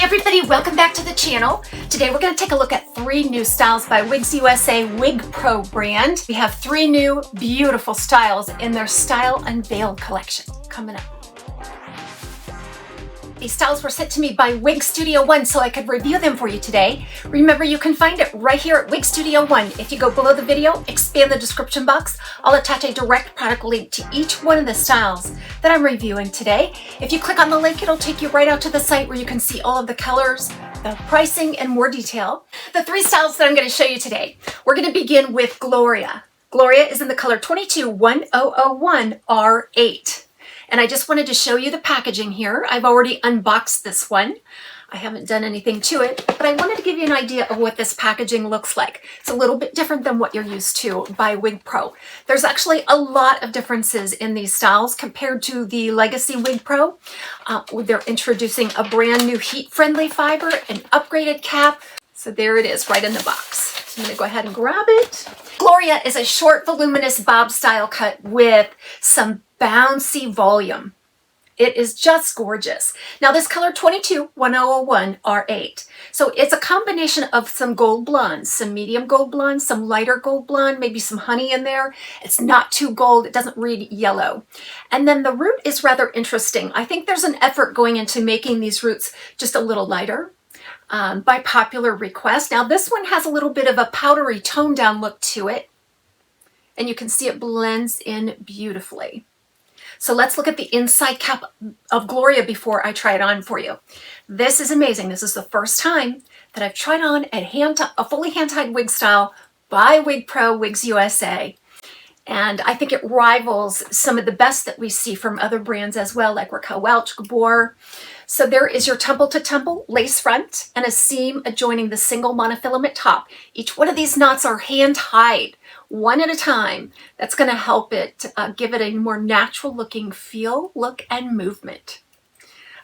Hey everybody, welcome back to the channel. Today we're going to take a look at 3 new styles by Wigs USA Wig Pro brand. We have 3 new beautiful styles in their Style Unveiled collection coming up. These styles were sent to me by Wig Studio One so I could review them for you today. Remember, you can find it right here at Wig Studio One. If you go below the video, expand the description box, I'll attach a direct product link to each one of the styles that I'm reviewing today. If you click on the link, it'll take you right out to the site where you can see all of the colors, the pricing, and more detail. The 3 styles that I'm going to show you today. We're going to begin with Gloria. Gloria is in the color 22-1001R8. And I just wanted to show you the packaging here. I've already unboxed this one. I haven't done anything to it, but I wanted to give you an idea of what this packaging looks like. It's a little bit different than what you're used to by Wig Pro. There's actually a lot of differences in these styles compared to the Legacy Wig Pro. They're introducing a brand new heat-friendly fiber, an upgraded cap. So there it is right in the box. So I'm gonna go ahead and grab it. Gloria is a short, voluminous bob style cut with some bouncy volume. It is just gorgeous. Now this color 22-1001R8. So it's a combination of some gold blonde, some medium gold blonde, some lighter gold blonde, maybe some honey in there. It's not too gold, it doesn't read yellow. And then the root is rather interesting. I think there's an effort going into making these roots just a little lighter. By popular request. Now this one has a little bit of a powdery toned down look to it. And you can see it blends in beautifully. So let's look at the inside cap of Gloria before I try it on for you. This is amazing. This is the first time that I've tried on a fully hand-tied wig style by Wig Pro Wigs USA. And I think it rivals some of the best that we see from other brands as well, like Raquel Welch, Gabor. So there is your temple-to-temple lace front and a seam adjoining the single monofilament top. Each one of these knots are hand-tied, one at a time. That's going to help it give it a more natural looking feel, look, and movement.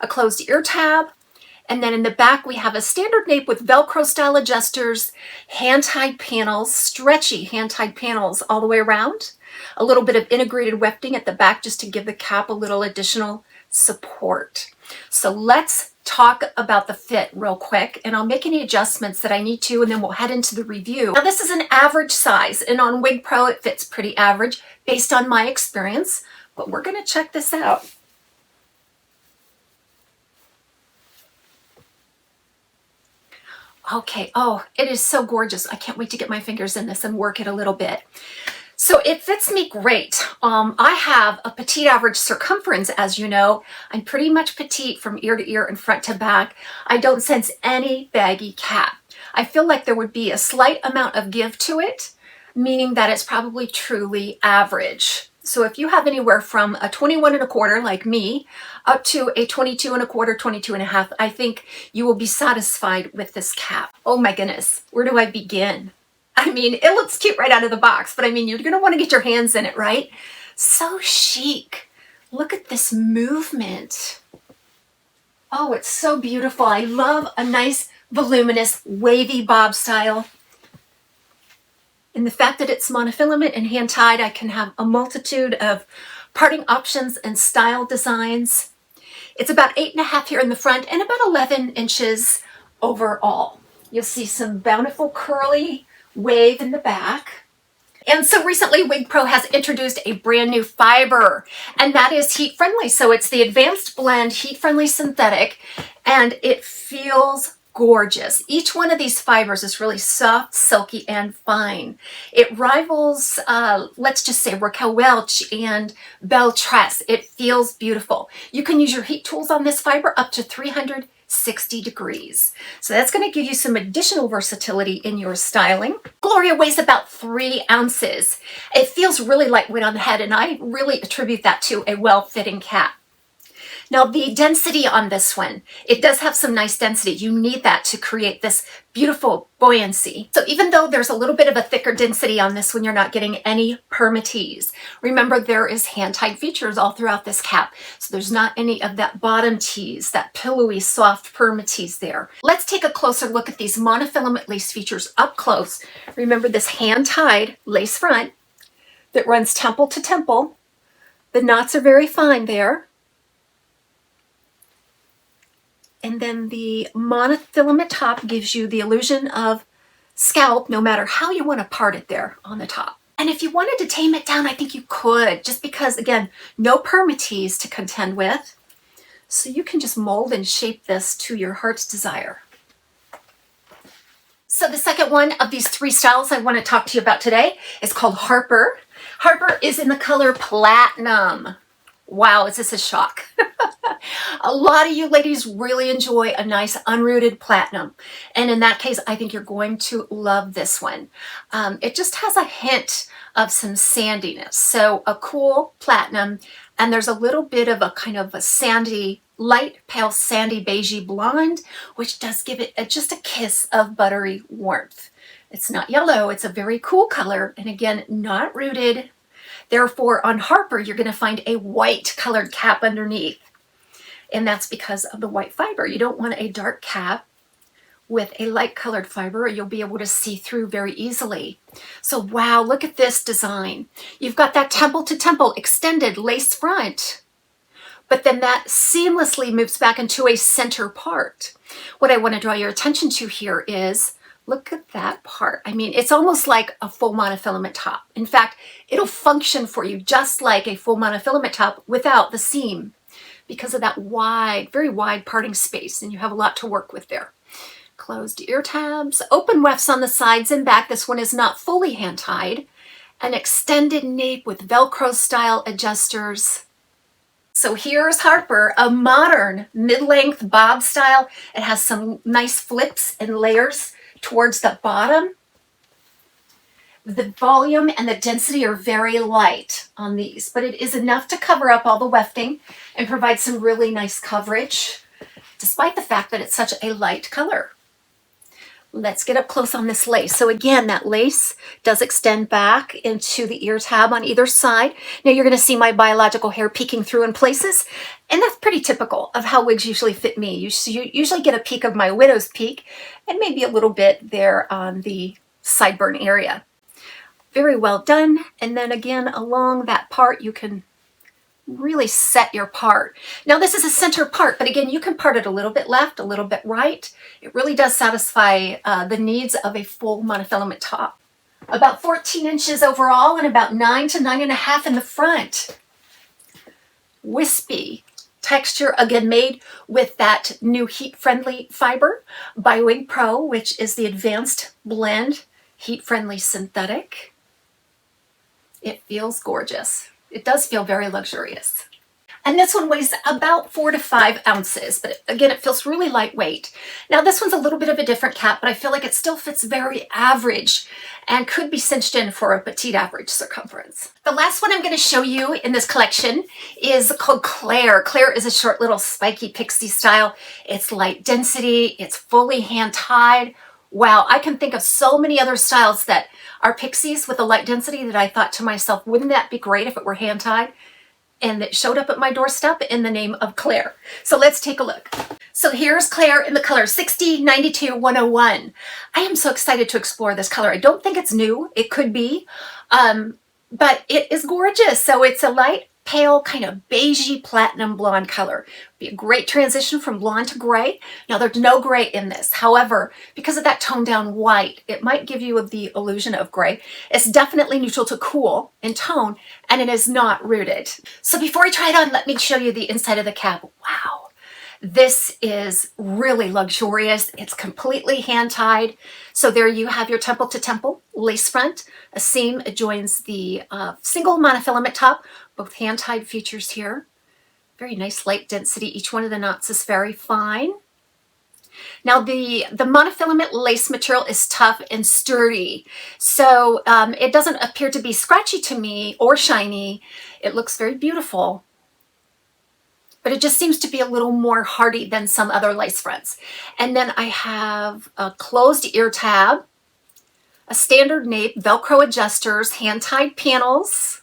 A closed ear tab. And then in the back, we have a standard nape with Velcro style adjusters, hand-tied panels, stretchy hand-tied panels all the way around. A little bit of integrated wefting at the back just to give the cap a little additional support. So let's talk about the fit real quick, and I'll make any adjustments that I need to, and then we'll head into the review. Now this is an average size, and on Wig Pro it fits pretty average based on my experience, but we're going to check this out. Okay, oh, it is so gorgeous. I can't wait to get my fingers in this and work it a little bit. So it fits me great. I have a petite average circumference, as you know. I'm pretty much petite from ear to ear and front to back. I don't sense any baggy cap. I feel like there would be a slight amount of give to it, meaning that it's probably truly average. So if you have anywhere from a 21¼ like me up to a 22¼ 22½, I think you will be satisfied with this cap. Oh my goodness, where do I begin? I mean, it looks cute right out of the box, but I mean, you're gonna wanna get your hands in it, right? So chic. Look at this movement. Oh, it's so beautiful. I love a nice, voluminous, wavy bob style. And the fact that it's monofilament and hand-tied, I can have a multitude of parting options and style designs. It's about 8½ here in the front and about 11 inches overall. You'll see some bountiful curly wave in the back. And so recently Wig Pro has introduced a brand new fiber, and that is heat friendly. So it's the Advanced Blend Heat Friendly Synthetic, and it feels gorgeous. Each one of these fibers is really soft, silky, and fine. It rivals, let's just say, Raquel Welch and Belle Tress. It feels beautiful. You can use your heat tools on this fiber up to 360 degrees. So that's going to give you some additional versatility in your styling. Gloria weighs about 3 ounces. It feels really lightweight on the head, and I really attribute that to a well-fitting cap. Now the density on this one, it does have some nice density. You need that to create this beautiful buoyancy. So even though there's a little bit of a thicker density on this one, you're not getting any perma-tease. Remember, there is hand-tied features all throughout this cap. So there's not any of that bottom tease, that pillowy, soft perma-tease there. Let's take a closer look at these monofilament lace features up close. Remember this hand-tied lace front that runs temple to temple. The knots are very fine there. And then the monofilament top gives you the illusion of scalp, no matter how you want to part it there on the top. And if you wanted to tame it down, I think you could, just because, again, no permatease to contend with. So you can just mold and shape this to your heart's desire. So the second one of these three styles I want to talk to you about today is called Harper. Harper is in the color Platinum. Wow, is this a shock? A lot of you ladies really enjoy a nice unrooted platinum. And in that case, I think you're going to love this one. It just has a hint of some sandiness. So a cool platinum, and there's a little bit of a kind of a sandy, light pale sandy beigey blonde, which does give it just a kiss of buttery warmth. It's not yellow, it's a very cool color, and again, not rooted. Therefore, on Harper, you're going to find a white colored cap underneath. And that's because of the white fiber. You don't want a dark cap with a light colored fiber, or you'll be able to see through very easily. So wow, look at this design. You've got that temple to temple extended lace front, but then that seamlessly moves back into a center part. What I want to draw your attention to here is, look at that part. I mean, it's almost like a full monofilament top. In fact, it'll function for you just like a full monofilament top without the seam because of that wide, very wide parting space, and you have a lot to work with there. Closed ear tabs, open wefts on the sides and back. This one is not fully hand-tied. An extended nape with Velcro style adjusters. So here's Harper, a modern mid-length bob style. It has some nice flips and layers towards the bottom. The volume and the density are very light on these, but it is enough to cover up all the wefting and provide some really nice coverage, despite the fact that it's such a light color. Let's get up close on this lace. So again, that lace does extend back into the ear tab on either side. Now you're going to see my biological hair peeking through in places, and that's pretty typical of how wigs usually fit me. You usually get a peek of my widow's peak and maybe a little bit there on the sideburn area. Very well done. And then again, along that part, you can really set your part. Now this is a center part, but again, you can part it a little bit left, a little bit right. It really does satisfy the needs of a full monofilament top. About 14 inches overall and about 9 to 9.5 in the front. Wispy texture, again made with that new heat-friendly fiber by Wig Pro, which is the advanced blend heat-friendly synthetic. It feels gorgeous. It does feel very luxurious. And this one weighs about 4 to 5 ounces, but again, it feels really lightweight. Now this one's a little bit of a different cap, but I feel like it still fits very average and could be cinched in for a petite average circumference. The last one I'm going to show you in this collection is called Claire. Claire is a short little spiky pixie style. It's light density, it's fully hand-tied. Wow, I can think of so many other styles that are pixies with a light density that I thought to myself, wouldn't that be great if it were hand-tied? And it showed up at my doorstep in the name of Claire. So let's take a look. So here's Claire in the color 60, 92, 101. I am so excited to explore this color. I don't think it's new. It could be, but it is gorgeous. So it's a light, pale, kind of beigey platinum blonde color. Be a great transition from blonde to gray. Now there's no gray in this. However, because of that toned down white, it might give you the illusion of gray. It's definitely neutral to cool in tone, and it is not rooted. So before I try it on, let me show you the inside of the cap. Wow. This is really luxurious. It's completely hand-tied. So there you have your temple to temple lace front. A seam adjoins the single monofilament top, both hand-tied features here. Very nice light density. Each one of the knots is very fine. Now the monofilament lace material is tough and sturdy. So it doesn't appear to be scratchy to me or shiny. It looks very beautiful. But it just seems to be a little more hardy than some other lace fronts. And then I have a closed ear tab, a standard nape, Velcro adjusters, hand-tied panels,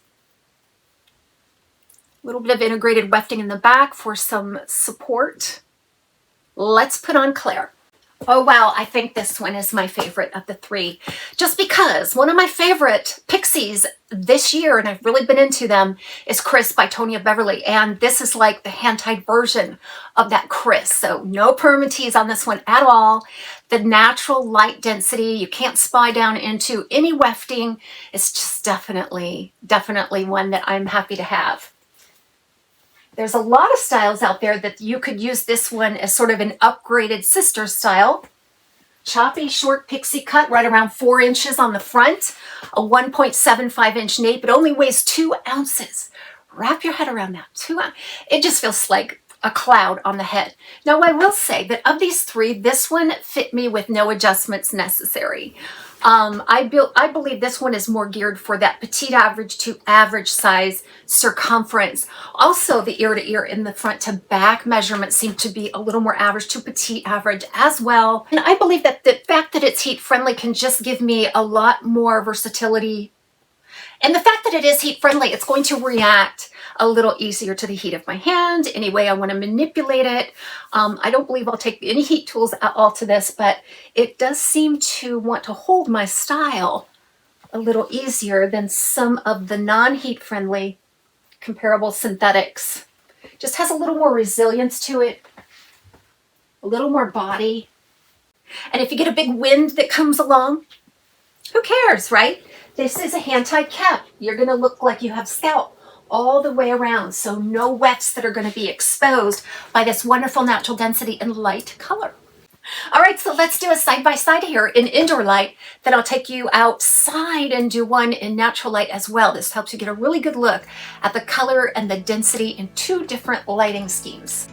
a little bit of integrated wefting in the back for some support. Let's put on Claire. Oh wow, I think this one is my favorite of the three. Just because one of my favorite pixies this year, and I've really been into them, is Chris by Tonya Beverly. And this is like the hand-tied version of that Chris. So no permatease on this one at all. The natural light density, you can't spy down into any wefting. It's just definitely one that I'm happy to have. There's a lot of styles out there that you could use this one as sort of an upgraded sister style. Choppy, short pixie cut, right around 4 inches on the front. A 1.75 inch nape. It only weighs 2 ounces. Wrap your head around that. 2 ounces. It just feels like a cloud on the head. Now, I will say that of these three, this one fit me with no adjustments necessary. I believe this one is more geared for that petite average to average size circumference. Also, the ear to ear in the front to back measurements seem to be a little more average to petite average as well. And I believe that the fact that it's heat friendly can just give me a lot more versatility. And the fact that it is heat friendly, it's going to react a little easier to the heat of my hand, any way I want to manipulate it. I don't believe I'll take any heat tools at all to this, but it does seem to want to hold my style a little easier than some of the non-heat friendly comparable synthetics. Just has a little more resilience to it, a little more body. And if you get a big wind that comes along, who cares, right? This is a hand-tied cap. You're going to look like you have scalp all the way around, so no wefts that are going to be exposed by this wonderful natural density and light color. All right, so let's do a side-by-side here in indoor light. Then I'll take you outside and do one in natural light as well. This helps you get a really good look at the color and the density in 2 different lighting schemes.